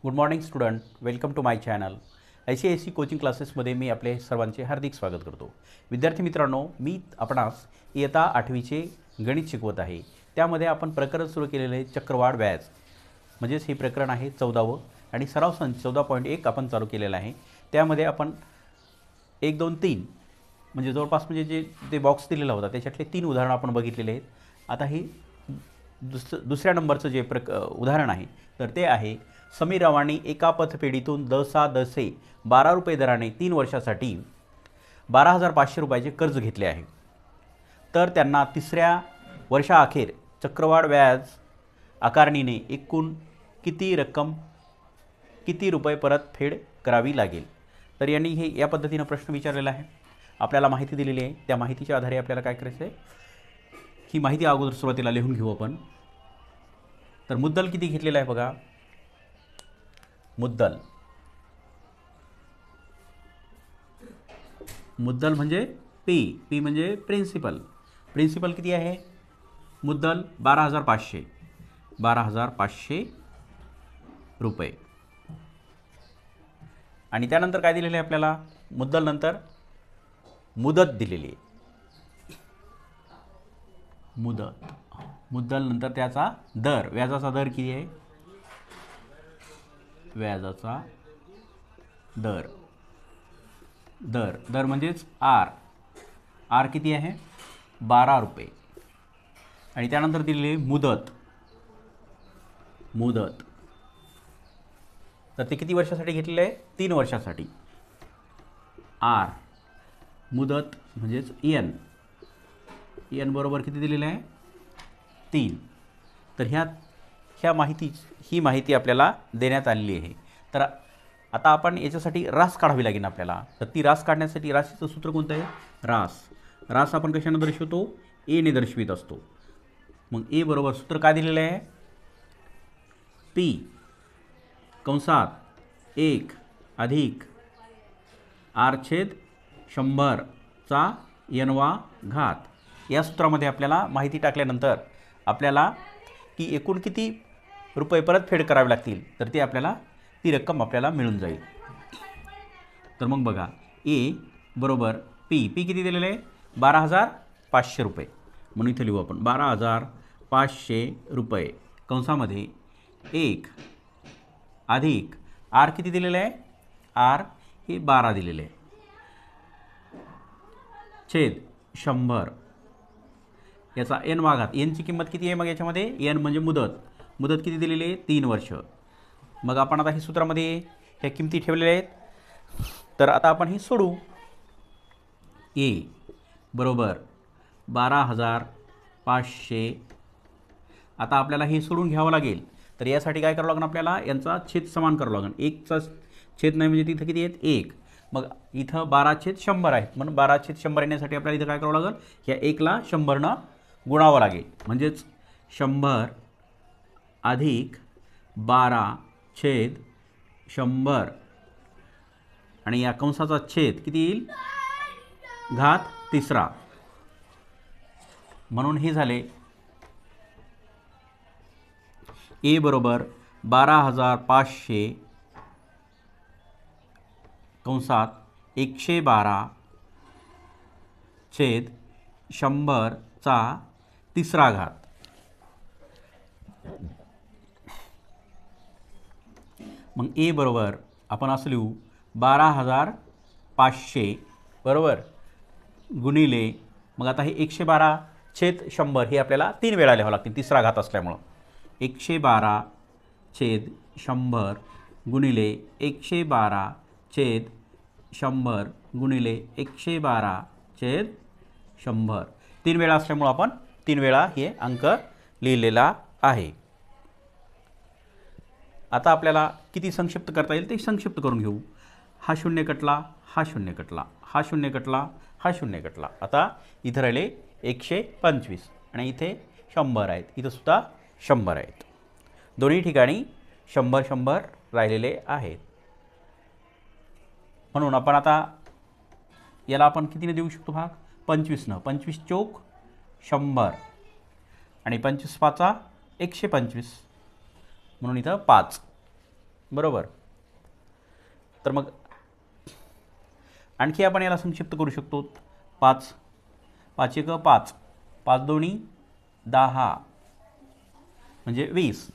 Good morning student, welcome to my channel. ICISE coaching क्लासेसमध्ये मी आपले सर्वांचे हार्दिक स्वागत करतो. विद्यार्थी मित्रांनो, मी आपणास इयत्ता 8वीचे गणित शिकवत आहे. त्यामध्ये आपण प्रकरण सुरू केलेले आहे चक्रवाढ व्याज, म्हणजेच हे प्रकरण आहे 14वे आणि सराव संच 14.1 आपण चालू केलेला आहे. त्यामध्ये आपण 1, 2, 3 म्हणजे जवळपास म्हणजे जे ते बॉक्स दिलेला होता त्याच्यातले 3 उदाहरणं आपण बघितलेले आहेत. आता हे दुसऱ्या नंबरचं जे उदाहरण आहे तर ते आहे समीर रावांनी एका पतपेढीतून दसे 12 रुपये दराने 3 वर्षासाठी 12,500 रुपयाचे कर्ज घेतले आहे. तर त्यांना तिसऱ्या वर्षाअखेर चक्रवाढ व्याज आकारणीने एकूण किती रुपये परतफेड करावी लागेल. तर यांनी हे या पद्धतीनं प्रश्न विचारलेला आहे. आपल्याला माहिती दिलेली आहे. त्या माहितीच्या आधारे आपल्याला काय करायचं आहे, ही माहिती अगोदर सुरुवातीला लिहून घेऊ आपण. तर मुद्दल किती घेतलेला आहे बघा. मुद्दल म्हणजे पी म्हणजे प्रिन्सिपल किती आहे. मुद्दल 12,500 रुपये. आणि त्यानंतर काय दिलेलं आहे आपल्याला, मुद्दल नंतर मुदत दिलेली आहे. मुद्दल नंतर त्याचा दर, व्याजाचा दर किती आहे. व्याजाचा दर म्हणजेच आर किती आहे 12 रुपये. आणि त्यानंतर दिलेली मुदत तर ते किती वर्षासाठी घेतलेलं आहे, 3 वर्षासाठी. आर मुदत म्हणजेच एन बरोबर किती दिलेलं आहे 3. तर ही माहिती आपल्याला देण्यात आलेली आहे. तर आता आपण याच्यासाठी रास काढावी लागेल आपल्याला. तर ती रास काढण्यासाठी राशीचं सूत्र कोणतं आहे, रास आपण कशाने दर्शवतो, एने दर्शवित असतो. मग ए बरोबर सूत्र काय दिलेलं आहे, पी कंसात 1 अधिक R/100चा n-वा घात. या सूत्रामध्ये आपल्याला माहिती टाकल्यानंतर आपल्याला की एकूण किती रुपये परतफेड करावे लागतील तर ते आपल्याला ती रक्कम आपल्याला मिळून जाईल. तर मग बघा, ए बरोबर पी किती दिलेलं आहे 12,500 रुपये. म्हणून इथे लिहू आपण 12,500 रुपये कंसामध्ये 1 अधिक आर किती दिलेलं आहे, आर हे 12 दिलेले आहे, छेद 100 याचा n-वा घात. एनची किंमत किती आहे मग याच्यामध्ये, एन म्हणजे मुदत किती दिलेली आहे 3 वर्ष. मग आपण आता हे सूत्रामध्ये ह्या किमती ठेवलेल्या आहेत. तर आता आपण हे सोडू. ए बरोबर 12,500. आता आपल्याला हे सोडून घ्यावं लागेल. तर यासाठी काय करावं लागेल आपल्याला, यांचा छेद समान करावं लागेल. 1चा छेद नाही म्हणजे तिथं किती आहेत 1. मग इथं 12/100 आहेत. म्हणून 12/100 येण्यासाठी आपल्याला इथं काय करावं लागेल, ह्या 1ला 100नं गुणावं लागेल. म्हणजेच 100 अधिक 12/100 आणि या कंसाचा छेद किती येईल, घात 3. म्हणून हे झाले ए बरोबर 12,500 कंसात 112/100चा 3 घात. मग ए बरोबर आपण असं लिहू 12,500 बरोबर गुणिले, मग आता हे 112/100 हे आपल्याला 3 वेळा लिहावं लागतील 3 घात असल्यामुळं. 112/100 गुणिले 112/100 गुणिले 112/100 3 वेळा असल्यामुळं आपण 3 वेळा हे अंक लिहिलेला आहे. आता आपल्याला किती संक्षिप्त करता येईल ते संक्षिप्त करून घेऊ. हा शून्य कटला, हा शून्य कटला, हा शून्य कटला, हा शून्य कटला. आता इथं राहिले 125 आणि इथे 100 आहेत, इथं सुद्धा 100 आहेत. दोन्ही ठिकाणी 100 राहिलेले आहेत. म्हणून आपण आता याला आपण कितीने देऊ शकतो भाग, 25नं. 25 चौक 100 आणि 25 पाचा 125 म्हणून इथं 5. बरोबर. तर मग आणखी आपण याला संक्षिप्त करू शकतो. 5 5 एक 5, 5 दोन्ही 10 म्हणजे 20.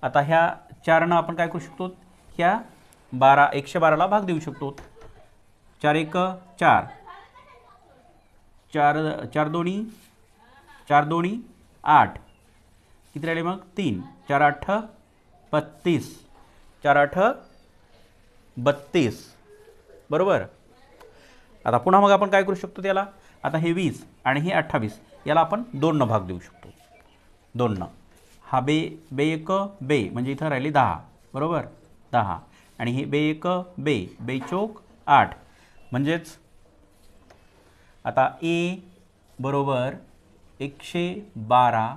आता ह्या 4नं आपण काय करू शकतो, ह्या 112ला भाग देऊ शकतो. 4 एक 4, 4 दोन्ही 8, किती राहिले मग 3, 4 8 32, 4 8 32, बरोबर. आता पुन्हा मग आपण काय करू शकतो त्याला, आता हे 20 आणि हे 28 याला आपण 2 भाग देऊ शकतो. 2 हा बे एक बे म्हणजे इथं राहिली 10, बरोबर 10, आणि हे बे एक बे चौक 8, म्हणजेच आता ए बरोबर 112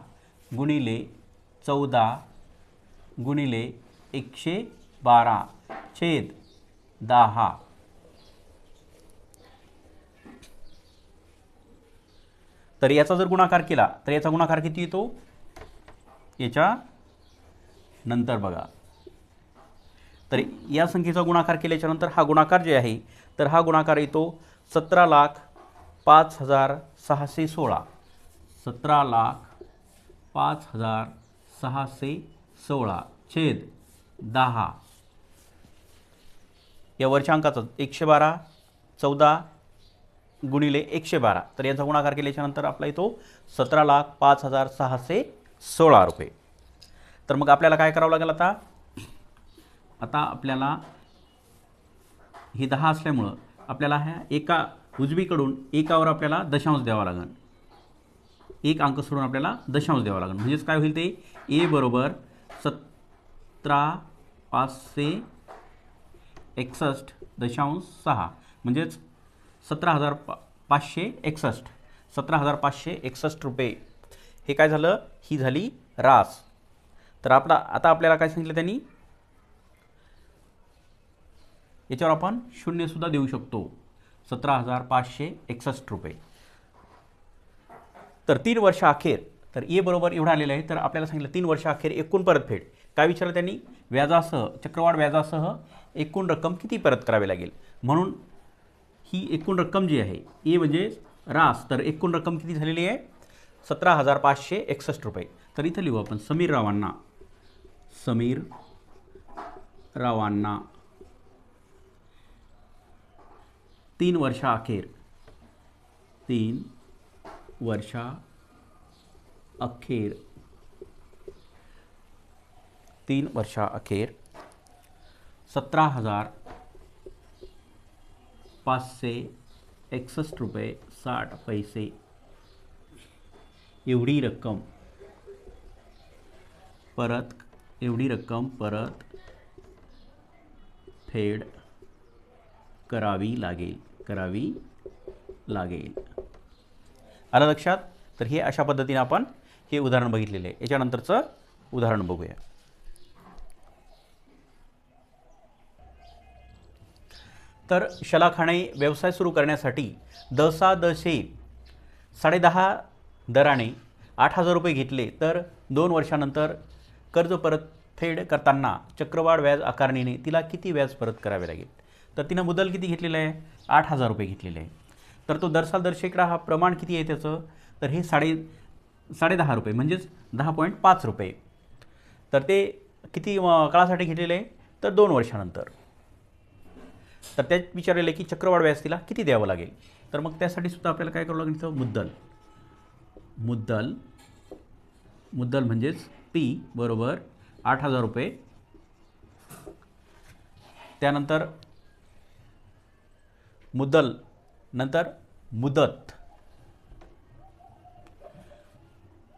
गुणिले 14 गुणिले 112 छेद 10. तर याचा जर गुणाकार केला तर याचा गुणाकार किती येतो, याच्या नंतर बघा. तर या संख्येचा गुणाकार केल्याच्या नंतर हा गुणाकार जे आहे तर हा गुणाकार येतो 17,05,616, 17,05,616 छेद 10. या वरच्या अंकाचं 112 14 गुणिले 112, तर याचा गुणाकार केल्याच्या नंतर आपला येतो 17,05,616 रुपये. तर मग आपल्याला काय करावं लागेल, आता आपल्याला हे 10 असल्यामुळं आपल्याला ह्या एका उजवीकडून एकावर आपल्याला दशांश द्यावा लागेल. एक अंक सोडून आपल्याला दशांश द्यावा लागेल. म्हणजेच काय होईल, ते ए बरोबर 17,561.6 म्हणजेच 17,561 रुपये. हे काय झालं, ही झाली रास. तर आता आपल्याला काय सांगितलं त्यांनी, याच्यावर आपण शून्यसुद्धा देऊ शकतो, 17,561 रुपये. तर 3 वर्ष अखेर, तर ए बरोबर एवढं आलेलं आहे. तर आपल्याला सांगितलं 3 वर्ष अखेर एकूण परतफेड काय विचारलं त्यांनी, व्याजासह चक्रवाढ व्याजासह एकूण रक्कम किती परत करावी लागेल. म्हणून ही एकूण रक्कम जी आहे ए म्हणजे रास, तर एकूण रक्कम किती झालेली आहे 17,561 रुपये. तर इथं लिहू आपण समीर रावांना 3 वर्षाअखेर 3 वर्षाअखेर 17,561 रुपये 60 पैसे एवढी रक्कम परत फेड करावी लागेल. आलं लक्षात. तर हे अशा पद्धतीने आपण हे उदाहरण बघितलेले आहे. याच्यानंतरचं उदाहरण बघूया. तर शलाखाने व्यवसाय सुरू करण्यासाठी दशे 10.5 दराने 8,000 रुपये घेतले, तर 2 वर्षानंतर कर्ज परतफेड करताना चक्रवाढ व्याज आकारणीने तिला किती व्याज परत करावे लागेल. तर तिनं मुद्दल किती घेतलेलं आहे, 8,000 रुपये घेतलेले आहे. तर तो दर शेकडा हा प्रमाण किती आहे त्याचं, तर हे 10.5 रुपये म्हणजेच 10.5 रुपये. तर ते किती काळासाठी घेतलेले आहे, तर 2 वर्षानंतर. तर त्यात विचारलेलं आहे की चक्रवाढ व्याज तिला किती द्यावं लागेल. तर मग त्यासाठी सुद्धा आपल्याला काय करावं लागेल, तर मुद्दल म्हणजेच पी बरोबर 8,000 रुपये. त्यानंतर मुद्दल नंतर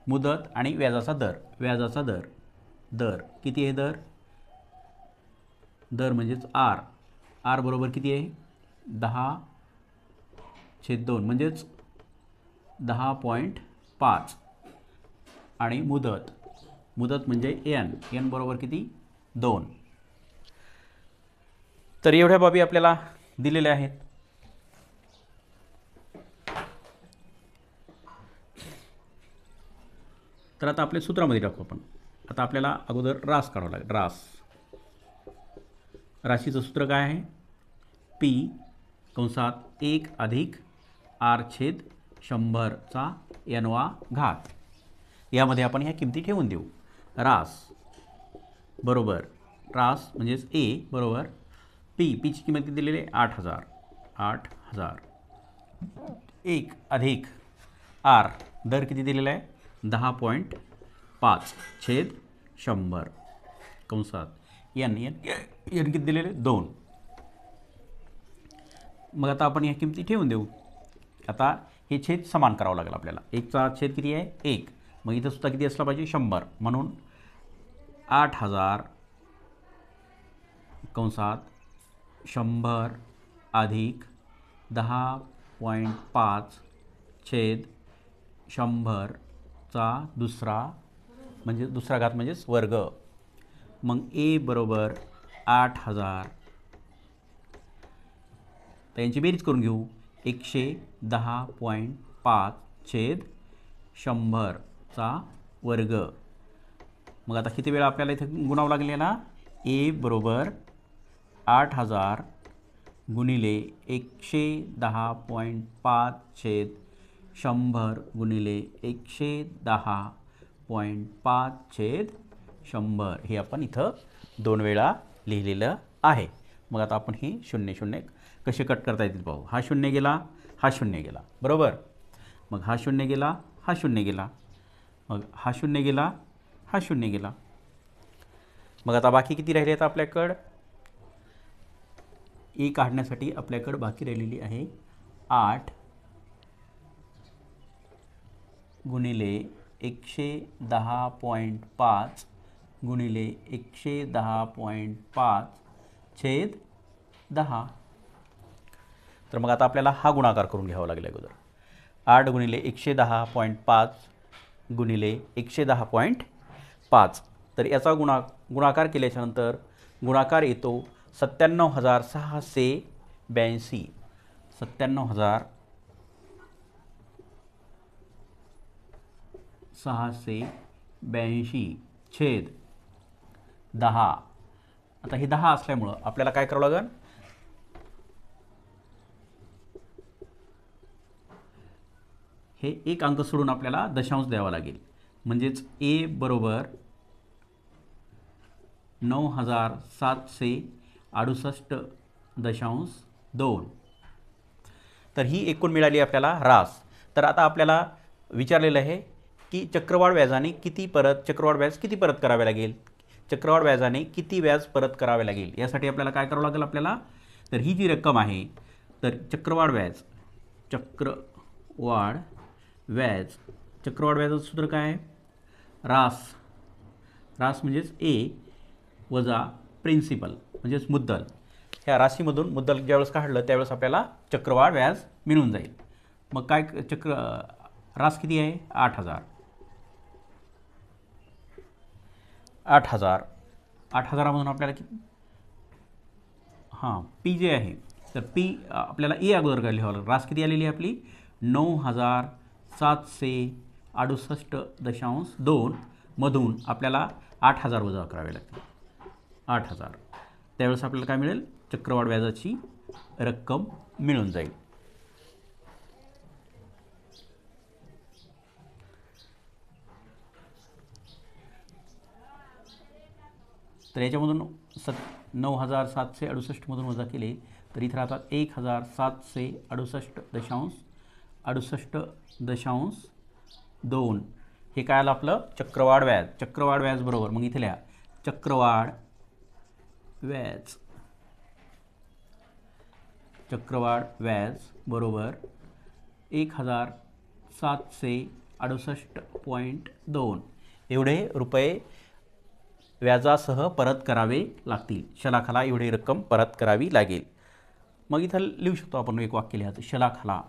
मुदत आणि व्याजाचा दर किती आहे, दर म्हणजेच आर बरोबर किती आहे 10/2 म्हणजेच 10.5 आणि मुदत म्हणजे एन बरोबर किती 2. तर एवढ्या बाबी आपल्याला दिलेल्या आहेत. तर आता आपल्या सूत्रामध्ये टाकू आपण. आता आपल्याला अगोदर रास काढावा लागेल. राशीचं सूत्र काय आहे? पी कंसात 1 अधिक आर छेद 100चा n-वा घात. यामध्ये आपण ह्या किमती ठेवून देऊ. रास बरोबर रास म्हणजेच ए बरोबर पीची किंमत किती दिलेली आहे? 8,000. 1 अधिक आर दर किती दिलेला आहे? 10.5 छेद 100 कंसात एन किती दिलेले? 2. मग आता आपण ह्या किमती ठेवून देऊ. आता हे छेद समान करावं लागेल आपल्याला. 1चा छेद किती आहे? 1. मग इथं सुद्धा किती असला पाहिजे? 100. म्हणून 8,000 कंसात 100 अधिक 10.5 छेद 100चा दुसरा घात म्हणजेच वर्ग. मग ए बरोबर 8,000. तर यांची बेरीज करून घेऊ. 110.5 छेद 100चा वर्ग. मग आता किती वेळा आपल्याला इथं गुणावं लागले ना? ए बरोबर 8,000 गुणिले 110.5 छेद 100 गुणिले 110.5 छेद 100 हे आपण इथं 2 वेळा लिहिलेलं आहे. मग आता आपण हे 0 कसे कट करता येतील पाहू. हा 0 गेला, हा 0 गेला बरोबर. मग हा 0 गेला, हा 0 गेला. मग हा 0 गेला, हा 0 गेला. मग आता बाकी किती राहिले आहेत आपल्याकडं? ए काढण्यासाठी आपल्याकडं बाकी राहिलेली आहे 8 गुणिले 110.5 गुणिले 110.5 छेद 10. तर मग आता आपल्याला हा गुणाकार करून घ्यावा लागेल अगोदर. 8 गुणिले 110.5 गुणिले 110.5. तर याचा गुणाकार केल्याच्यानंतर गुणाकार येतो 97,682. 97,682 छेद 10. आता हे 10 असल्यामुळं आपल्याला काय करावं लागेल? हे एक अंक सोडून आपल्याला दशांश द्यावा लागेल. म्हणजेच ए बरोबर 9,768.2. तर ही एकूण मिळाली आपल्याला रास. तर आता आपल्याला विचारलेलं आहे की चक्रवाढ व्याज किती परत करावे लागेल? चक्रवाढ व्याजाने किती व्याज परत करावे लागेल? यासाठी आपल्याला काय करावं लागेल आपल्याला? तर ही जी रक्कम आहे तर चक्रवाढ व्याजाचं सूत्र काय आहे? रास म्हणजेच ए वजा प्रिन्सिपल म्हणजेच मुद्दल. ह्या राशीमधून मुद्दल ज्यावेळेस काढलं त्यावेळेस आपल्याला चक्रवाढ व्याज मिळून जाईल. मग काय रास किती आहे? 8,000. 8,000मधून आपल्याला किती? पी जे आहे तर पी आपल्याला ए अगोदर काय लिहावं लागेल? रास किती आलेली आहे आपली? 9,768.2 मधून आपल्याला 8,000 वजा करावे लागतील. 8,000 त्यावेळेस आपल्याला काय मिळेल? चक्रवाढ व्याजाची रक्कम मिळून जाईल. तर याच्यामधून 9,768 मधून वजा केले तर इथं राहतात 1,768.2. हे काय आलं आपलं? चक्रवाढ व्याज बरोबर. मग इथे लिहा चक्रवाढ व्याज बरोबर 1,768.2 एवढे रुपये व्याजासह परत करावे लागतील. शलाखाला एवढी रक्कम परत करावी लागेल. मग इथं लिहू शकतो आपण एक वाक्य लिहायचं. शलाखाला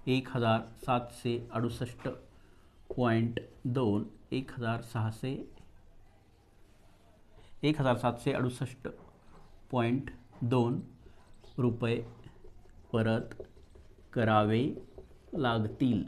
1,768.2 1,768.2 रुपये परत करावे लागतील.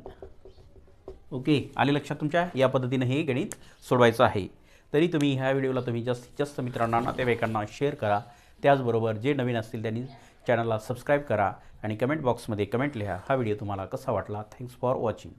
ओके, आले लक्षात तुमच्या? या पद्धतीनं हे गणित सोडवायचं आहे. तरी तुम्ही ह्या व्हिडिओला जास्तीत जास्त मित्रांना नातेवाईकांना शेअर करा. त्याचबरोबर जे नवीन असतील त्यांनी चॅनलला सबस्क्राईब करा आणि कमेंट बॉक्समध्ये कमेंट लिहा. हा व्हिडिओ तुम्हाला कसा वाटला? Thanks for watching.